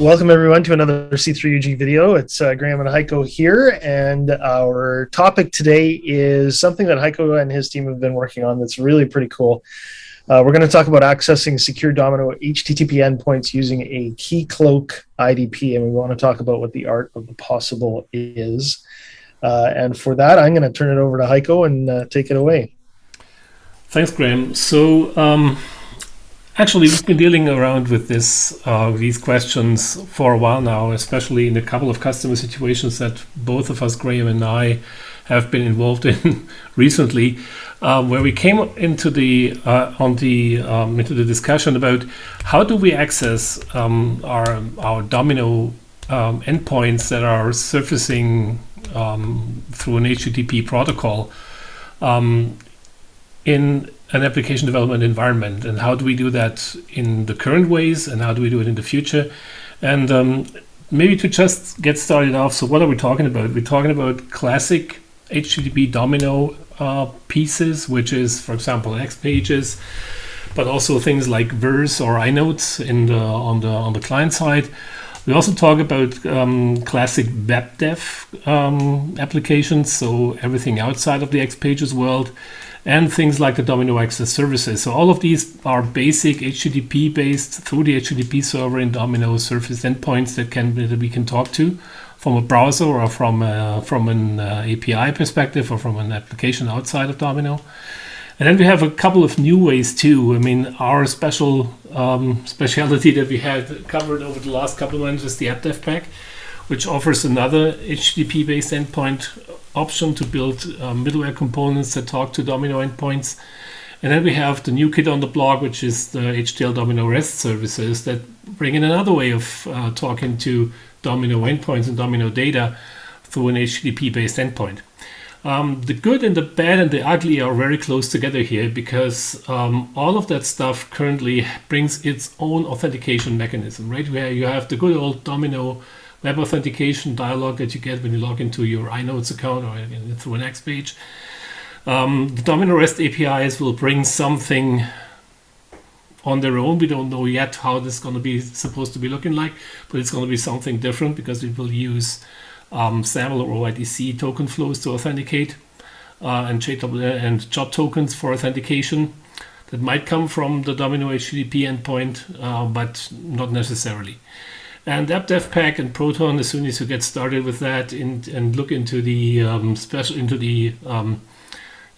Welcome everyone to another C3UG video. It's Graham and Heiko here, and our topic today is something that Heiko and his team have been working on that's really pretty cool. We're going to talk about accessing secure Domino HTTP endpoints using a Keycloak IDP, and we want to talk about what the art of the possible is. And for that, I'm going to turn it over to Heiko and take it away. Thanks, Graham. So actually, we've been dealing around with these questions for a while now, especially in a couple of customer situations that both of us, Graham and I, have been involved in recently, where we came into the discussion about how do we access our Domino endpoints that are surfacing through an HTTP protocol in an application development environment, and how do we do that in the current ways, and how do we do it in the future? And maybe to just get started off, so what are we talking about? We're talking about classic HTTP Domino pieces, which is, for example, X pages, but also things like verse or inodes on the client side. We also talk about classic web dev applications, so everything outside of the X pages world, and things like the Domino Access Services. So all of these are basic HTTP based through the HTTP server in Domino surface endpoints that we can talk to from a browser or from an API perspective or from an application outside of Domino. And then we have a couple of new ways too. I mean, our specialty that we had covered over the last couple of months is the AppDevPack, which offers another HTTP based endpoint option to build middleware components that talk to Domino endpoints. And then we have the new kid on the block, which is the HCL Domino Rest Services that bring in another way of talking to Domino endpoints and Domino data through an HTTP based endpoint. The good and the bad and the ugly are very close together here, because all of that stuff currently brings its own authentication mechanism, right? Where you have the good old Domino web authentication dialog that you get when you log into your iNodes account or through an X page. The Domino REST APIs will bring something on their own. We don't know yet how this is going to be supposed to be looking like, but it's going to be something different because it will use SAML or OIDC token flows to authenticate and job tokens for authentication that might come from the Domino HTTP endpoint, but not necessarily. And AppDevPack and Proton, as soon as you get started with that and look into the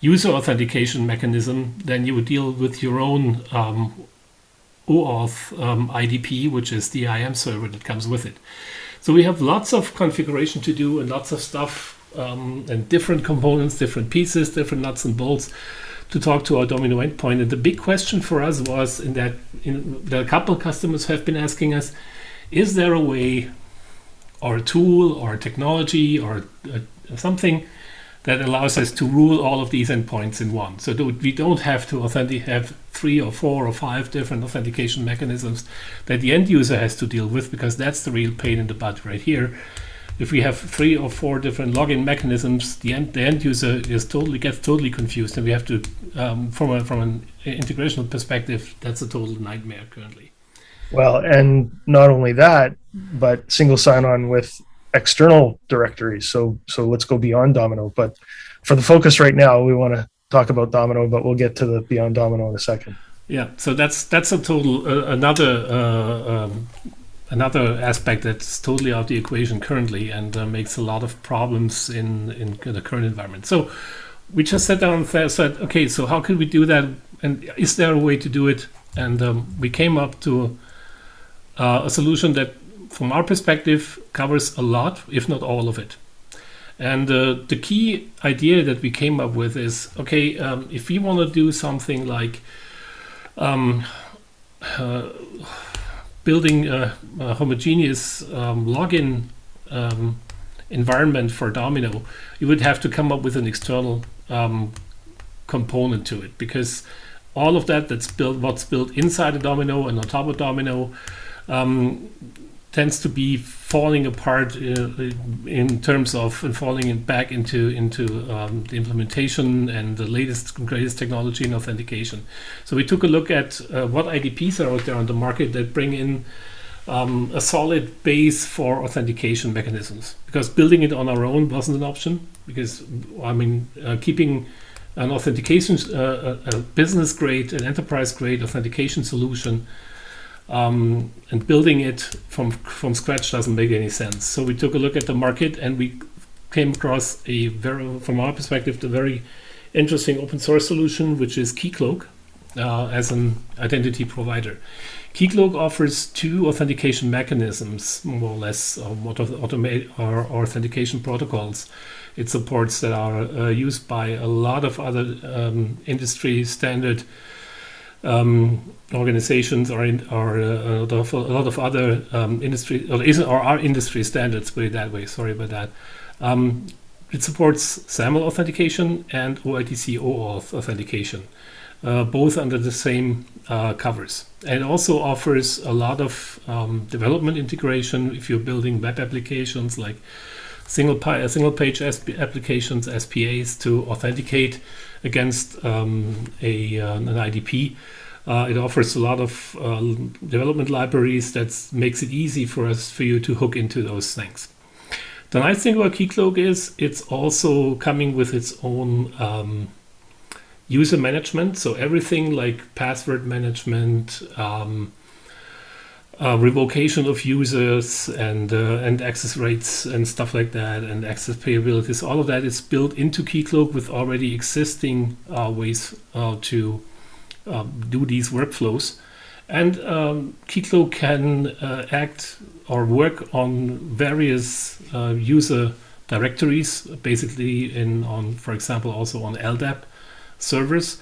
user authentication mechanism, then you would deal with your own OAuth IDP, which is the IAM server that comes with it. So we have lots of configuration to do and lots of stuff and different components, different pieces, different nuts and bolts to talk to our Domino endpoint. And the big question for us was that a couple of customers have been asking us, is there a way or a tool or a technology or something that allows us to rule all of these endpoints in one, so that we don't have to have 3 or 4 or 5 different authentication mechanisms that the end user has to deal with, because that's the real pain in the butt right here. If we have 3 or 4 different login mechanisms, the end user gets totally confused, and we have to, from an integrational perspective, that's a total nightmare currently. Well, and not only that, but single sign-on with external directories. So let's go beyond Domino. But for the focus right now, we want to talk about Domino, but we'll get to the beyond Domino in a second. Yeah, so that's a total another aspect that's totally out of the equation currently, and makes a lot of problems in the current environment. So we just sat down and said, okay, so how can we do that? And is there a way to do it? And we came up to a solution that, from our perspective, covers a lot, if not all of it. And the key idea that we came up with is, okay, if we want to do something like building a homogeneous login environment for Domino, you would have to come up with an external component to it, because all of that's built, what's built inside a Domino and on top of Domino, tends to be falling apart in terms of falling back into the implementation and the latest and greatest technology and authentication. So we took a look at what IDPs are out there on the market that bring in a solid base for authentication mechanisms, because building it on our own wasn't an option. Because keeping an authentication, a business grade, an enterprise grade authentication solution, and building it from scratch doesn't make any sense. So we took a look at the market, and we came across from our perspective, a very interesting open source solution, which is Keycloak, as an identity provider. Keycloak offers two authentication mechanisms, more or less, automate or authentication protocols. It supports that are used by a lot of other industry standard organizations, or a lot of other industry, or are industry standards, put it that way. Sorry about that. It supports SAML authentication and OIDC OAuth authentication, both under the same covers. And also offers a lot of development integration if you're building web applications like single page applications, SPAs, to authenticate against an IDP. It offers a lot of development libraries that makes it easy for you to hook into those things. The nice thing about Keycloak is it's also coming with its own user management. So everything like password management, revocation of users, and access rates and stuff like that, and access payabilities, all of that is built into Keycloak with already existing ways to do these workflows. And Keycloak can act or work on various user directories, basically for example, also on LDAP servers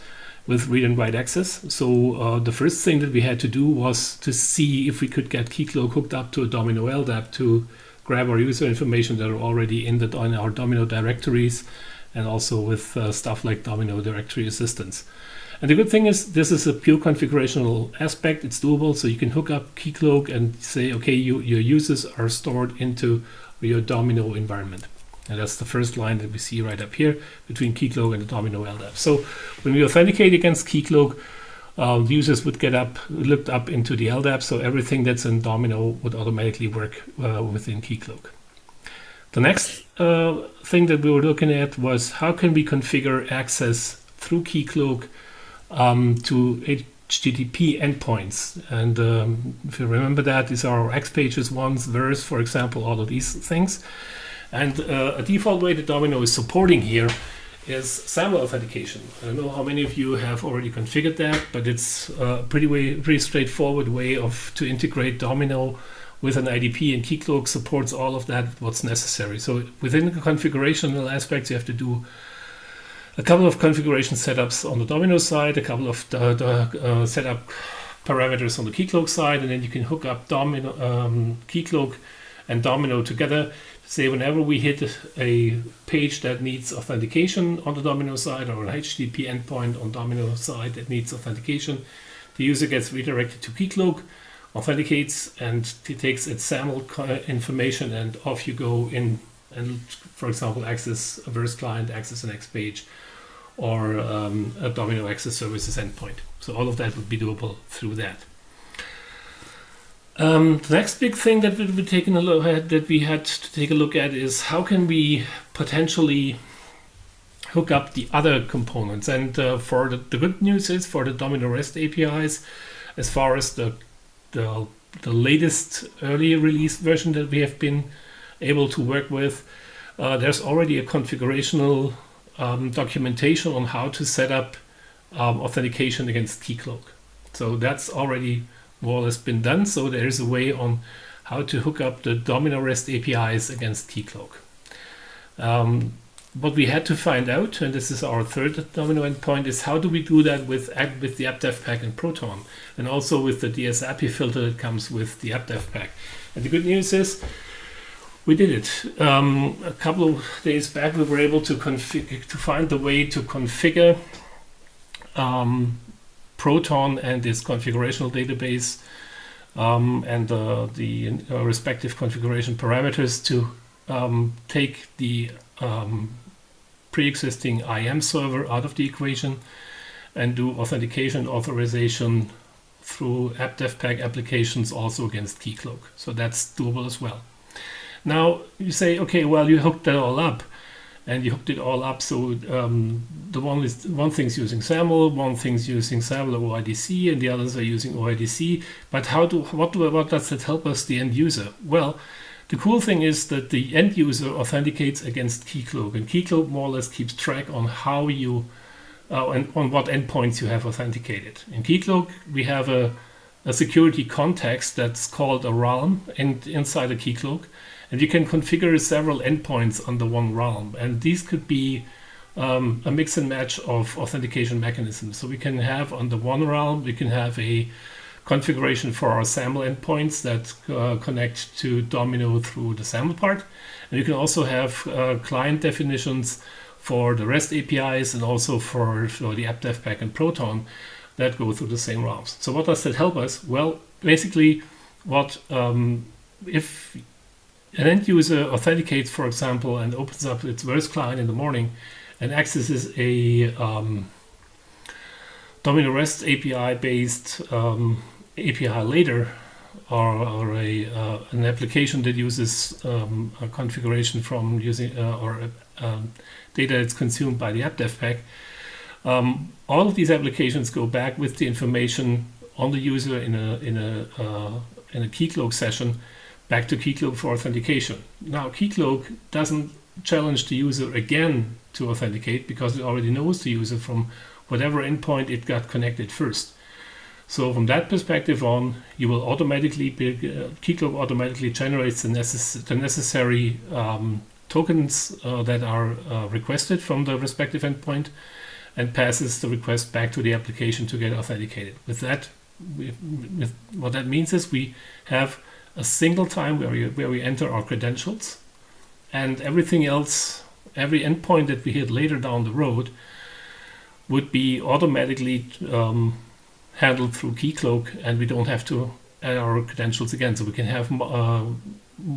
with read and write access. So the first thing that we had to do was to see if we could get Keycloak hooked up to a Domino LDAP to grab our user information that are already in our Domino directories, and also with stuff like Domino Directory Assistance. And the good thing is this is a pure configurational aspect. It's doable, so you can hook up Keycloak and say, okay, your users are stored into your Domino environment. And that's the first line that we see right up here between Keycloak and the Domino LDAP. So when we authenticate against Keycloak, the users would get looked up into the LDAP, so everything that's in Domino would automatically work within Keycloak. The next thing that we were looking at was how can we configure access through Keycloak to HTTP endpoints. And if you remember that, these are our X pages, ones, verse, for example, all of these things. And a default way that Domino is supporting here is SAML authentication. I don't know how many of you have already configured that, but it's a pretty straightforward way to integrate Domino with an IDP, and Keycloak supports all of that, what's necessary. So within the configurational aspects, you have to do a couple of configuration setups on the Domino side, a couple of setup parameters on the Keycloak side, and then you can hook up Keycloak and Domino together. Say whenever we hit a page that needs authentication on the Domino side, or an HTTP endpoint on Domino side that needs authentication, the user gets redirected to Keycloak, authenticates, and it takes its SAML information, and off you go in and, for example, access a verse client, access the next page, or a Domino Access Services endpoint. So all of that would be doable through that. The next big thing that we had to take a look at is how can we potentially hook up the other components. And for the good news is, for the Domino Rest APIs, as far as the latest early release version that we have been able to work with, there's already a configurational documentation on how to set up authentication against Keycloak. So that's already more or less been done. So there's a way on how to hook up the Domino Rest APIs against Keycloak. What we had to find out, and this is our third Domino endpoint, is how do we do that with the AppDevPack and Proton, and also with the DSAPI filter that comes with the AppDevPack. And the good news is we did it. A couple of days back, we were able to find the way to configure Proton and its configurational database and the respective configuration parameters to take the pre-existing IAM server out of the equation and do authentication, authorization, through AppDevPack applications also against Keycloak. So that's doable as well. Now you say, okay, well, you hooked that all up, and you hooked it all up. So the one thing's using SAML, one thing's using SAML or OIDC, and the others are using OIDC. But what does that help us, the end user? Well, the cool thing is that the end user authenticates against Keycloak, and Keycloak more or less keeps track on how you and on what endpoints you have authenticated. In Keycloak, we have a security context that's called a realm inside a Keycloak. And you can configure several endpoints under one realm. And these could be a mix and match of authentication mechanisms. So we can have under one realm, we can have a configuration for our SAML endpoints that connect to Domino through the SAML part. And you can also have client definitions for the REST APIs and also for the AppDevPack and Proton that go through the same realms. So what does that help us? Well, basically, if an end user authenticates, for example, and opens up its Verse client in the morning and accesses a Domino Rest API based API later, or an application that uses a configuration from using data that's consumed by the AppDevPack, all of these applications go back with the information on the user in a Keycloak session back to Keycloak for authentication. Now, Keycloak doesn't challenge the user again to authenticate because it already knows the user from whatever endpoint it got connected first. So from that perspective on, you will Keycloak automatically generates the necessary tokens that are requested from the respective endpoint and passes the request back to the application to get authenticated. With that, what that means is we have a single time where we enter our credentials, and everything else, every endpoint that we hit later down the road would be automatically handled through Keycloak, and we don't have to add our credentials again. So we can have more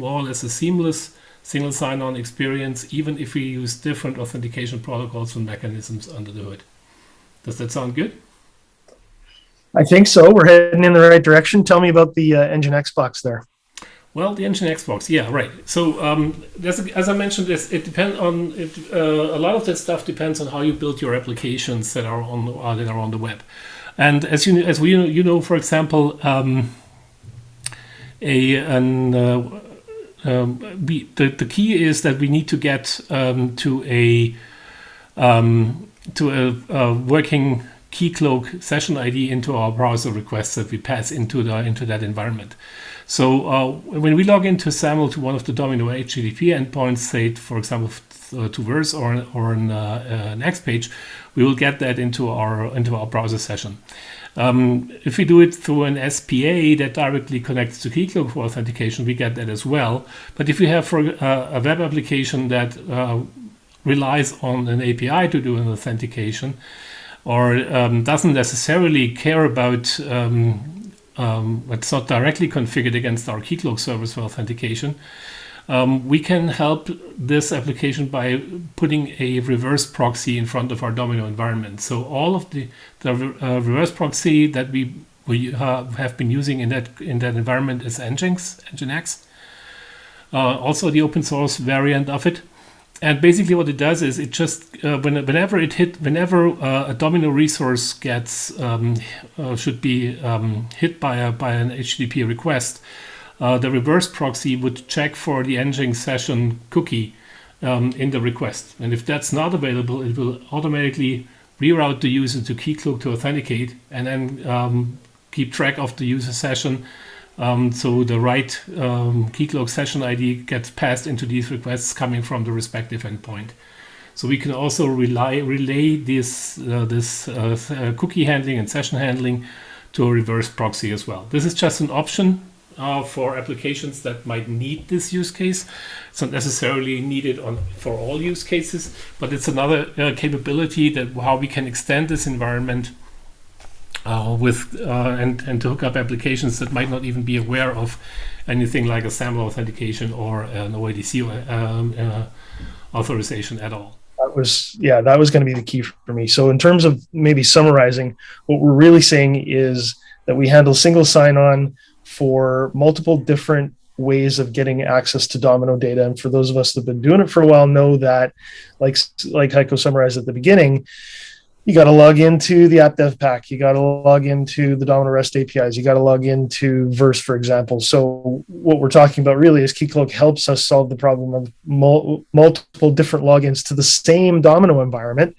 or less a seamless single sign-on experience, even if we use different authentication protocols and mechanisms under the hood. Does that sound good? I think so. We're heading in the right direction. Tell me about the Nginx box there. Well, the Nginx box, yeah, right. So as I mentioned, it depends on a lot of that stuff depends on how you build your applications that are on the web. And as you know, for example, the key is that we need to get to a working Keycloak session ID into our browser requests that we pass into that environment. So when we log into SAML to one of the Domino HTTP endpoints, say for example to Verse or an X page, we will get that into our browser session. If we do it through an SPA that directly connects to Keycloak for authentication, we get that as well. But if we have a web application that relies on an API to do an authentication, or doesn't necessarily care about it's not directly configured against our Keycloak servers for authentication, we can help this application by putting a reverse proxy in front of our Domino environment. So all of the reverse proxy that we have been using in that environment is Nginx. Also the open source variant of it. And basically what it does is it just whenever a Domino resource should be hit by an HTTP request, the reverse proxy would check for the Nginx session cookie in the request. And if that's not available, it will automatically reroute the user to Keycloak to authenticate, and then keep track of the user session. So the right Keycloak session ID gets passed into these requests coming from the respective endpoint. So we can also relay this cookie handling and session handling to a reverse proxy as well. This is just an option for applications that might need this use case. It's not necessarily needed for all use cases, but it's another capability that how we can extend this environment and to hook up applications that might not even be aware of anything like a SAML authentication or an OIDC authorization at all. That was going to be the key for me. So in terms of maybe summarizing, what we're really saying is that we handle single sign-on for multiple different ways of getting access to Domino data. And for those of us that have been doing it for a while know that, like Heiko summarized at the beginning, you got to log into the AppDevPack. You got to log into the Domino Rest Apis. You got to log into Verse, for example. So what we're talking about really is Keycloak helps us solve the problem of multiple different logins to the same Domino environment.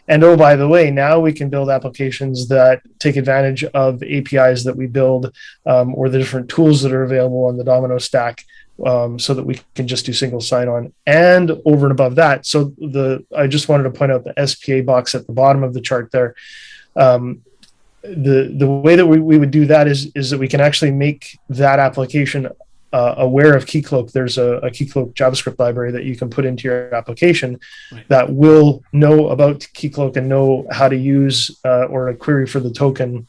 And oh, by the way, now we can build applications that take advantage of APIs that we build or the different tools that are available on the Domino stack, so that we can just do single sign-on. And over and above that, so I just wanted to point out the SPA box at the bottom of the chart there. The way that we would do that is that we can actually make that application aware of Keycloak. There's a Keycloak JavaScript library that you can put into your application that will know about Keycloak and know how to use or a query for the token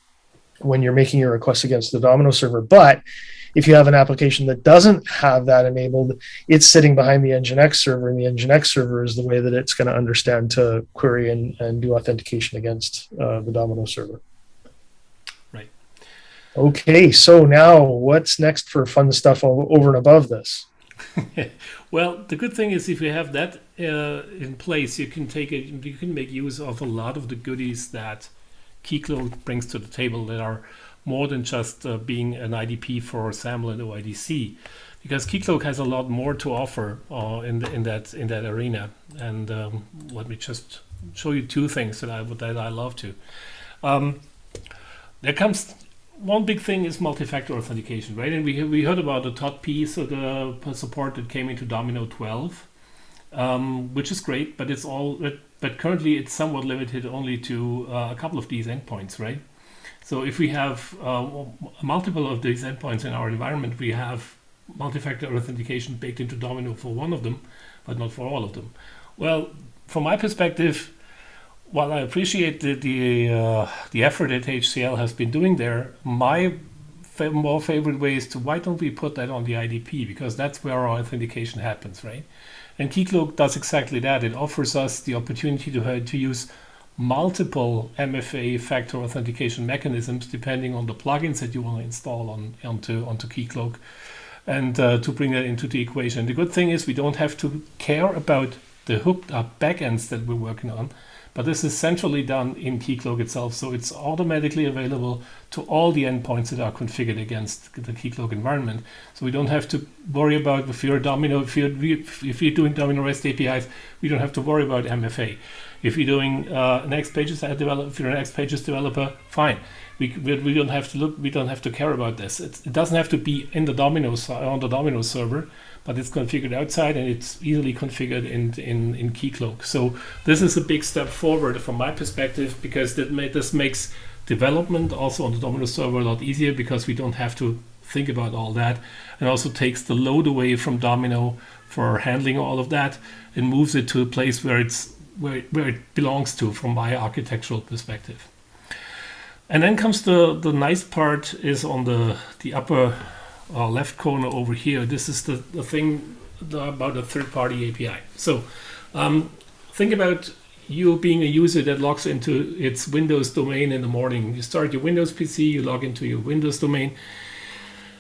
when you're making your request against the Domino server. But if you have an application that doesn't have that enabled, it's sitting behind the Nginx server, and the Nginx server is the way that it's going to understand to query and do authentication against the Domino server. Right. Okay, so now what's next for fun stuff over and above this? Well, the good thing is if you have that in place, you can make use of a lot of the goodies that Keycloak brings to the table that are more than just being an IDP for SAML and OIDC, because Keycloak has a lot more to offer in that arena. And let me just show you two things that I love to. There comes one big thing is multifactor authentication, right? And we heard about the top piece of the support that came into Domino 12, which is great, but but currently it's somewhat limited only to a couple of these endpoints, right? So if we have multiple of these endpoints in our environment, we have multifactor authentication baked into Domino for one of them, but not for all of them. Well, from my perspective, while I appreciate the effort that HCL has been doing there, my more favorite way is why don't we put that on the IDP, because that's where our authentication happens, right? And Keycloak does exactly that. It offers us the opportunity to use multiple MFA factor authentication mechanisms depending on the plugins that you want to install onto Keycloak, and to bring that into the equation. The good thing is we don't have to care about the hooked up backends that we're working on, but this is centrally done in Keycloak itself, so it's automatically available to all the endpoints that are configured against the Keycloak environment. So we don't have to worry about if you're doing Domino REST APIs, we don't have to worry about MFA. If you're doing an X-Pages developer, fine. We don't have to look. We don't have to care about this. It doesn't have to be in the Domino on the Domino server, but it's configured outside and it's easily configured in Keycloak. So this is a big step forward from my perspective, because this makes development also on the Domino server a lot easier, because we don't have to think about all that, and also takes the load away from Domino for handling all of that and moves it to a place where it belongs to from my architectural perspective. And then comes the nice part is on the upper left corner over here. This is the thing about a third-party API. So think about you being a user that logs into its Windows domain in the morning. You start your Windows PC, you log into your Windows domain,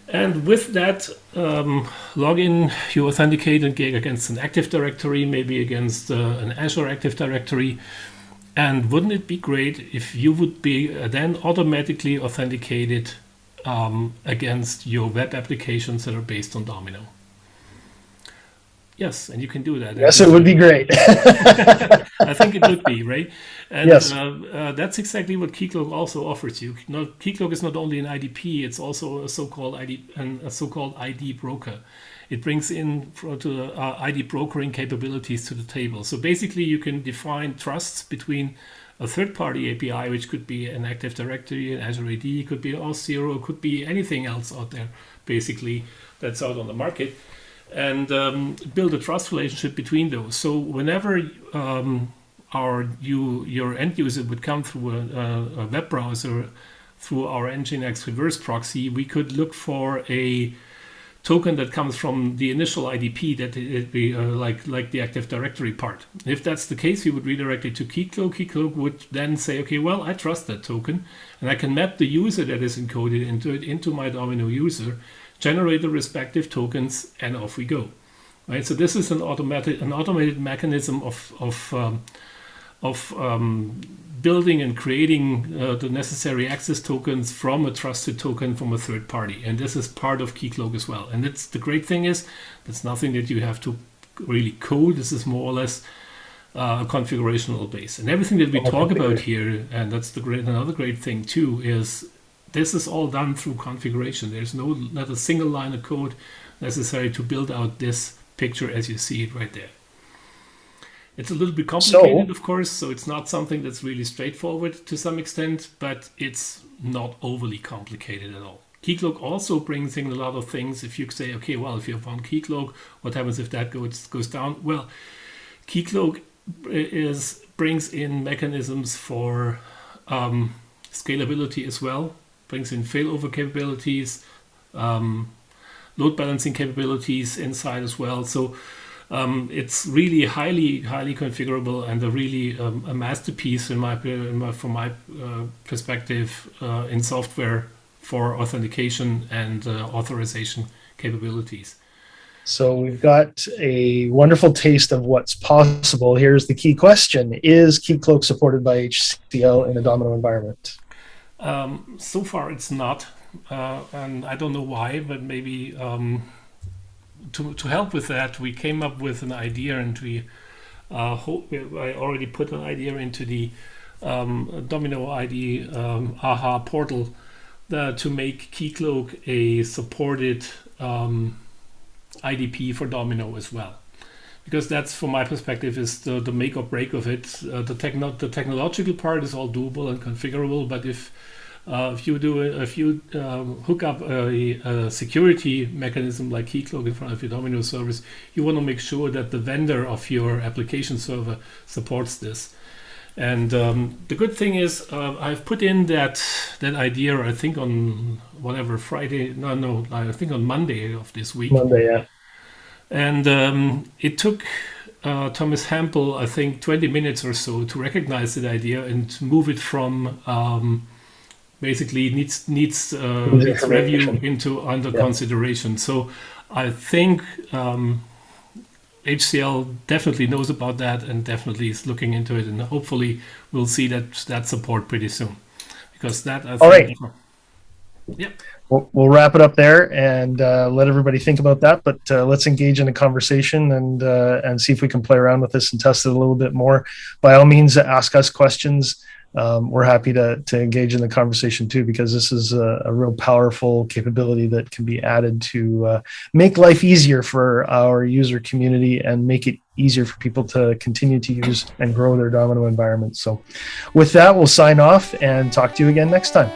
and with that login, you authenticate against an Active Directory, maybe against an Azure Active Directory. And wouldn't it be great if you would be then automatically authenticated against your web applications that are based on Domino? Yes, and you can do that. Yes, it would be great. I think it would be, right? And yes. That's exactly what Keycloak also offers you. Keycloak is not only an IDP; it's also a so-called ID broker. It brings in ID brokering capabilities to the table. So basically, you can define trusts between a third-party API, which could be an Active Directory, an Azure AD, it could be Auth0, it could be anything else out there, basically, that's out on the market, and build a trust relationship between those. So whenever your end user would come through a web browser through our Nginx reverse proxy, we could look for a token that comes from the initial IDP that it be like the Active Directory part. If that's the case, you would redirect it to Keycloak. Keycloak would then say, okay, well, I trust that token, and I can map the user that is encoded into it into my Domino user, generate the respective tokens, and off we go. Right. So this is an automated mechanism of building and creating the necessary access tokens from a trusted token from a third party. And this is part of Keycloak as well. And it's the great thing is, it's nothing that you have to really code. This is more or less a configurational base. And everything that we talk about here, and that's another great thing too, is this is all done through configuration. There's not a single line of code necessary to build out this picture as you see it right there. It's a little bit complicated, of course, so it's not something that's really straightforward to some extent, but it's not overly complicated at all. Keycloak also brings in a lot of things. If you say, okay, well, if you have on Keycloak, what happens if that goes down? Well, Keycloak brings in mechanisms for scalability as well, brings in failover capabilities, load balancing capabilities inside as well. So it's really highly configurable and a really a masterpiece from my perspective in software for authentication and authorization capabilities. So we've got a wonderful taste of what's possible. Here's the key question: is Keycloak supported by HCL in a Domino environment? So far, it's not, and I don't know why, but maybe. To help with that, we came up with an idea, and I already put an idea into the Domino ID AHA portal to make Keycloak a supported IDP for Domino as well, because that's, from my perspective, is the make or break of it. The technological part is all doable and configurable, but if you hook up a security mechanism like Keycloak in front of your Domino service, you want to make sure that the vendor of your application server supports this. And the good thing is, I've put in that idea, I think on Friday. I think on Monday of this week. Monday, yeah. And it took Thomas Hampel, I think, 20 minutes or so to recognize that idea and move it from basically needs review into under consideration. So I think HCL definitely knows about that and definitely is looking into it, and hopefully we'll see that support pretty soon, because that I think. All right. Yeah. We'll wrap it up there and let everybody think about that. But let's engage in a conversation and see if we can play around with this and test it a little bit more. By all means, ask us questions. We're happy to engage in the conversation too, because this is a real powerful capability that can be added to make life easier for our user community and make it easier for people to continue to use and grow their Domino environment. So with that, we'll sign off and talk to you again next time.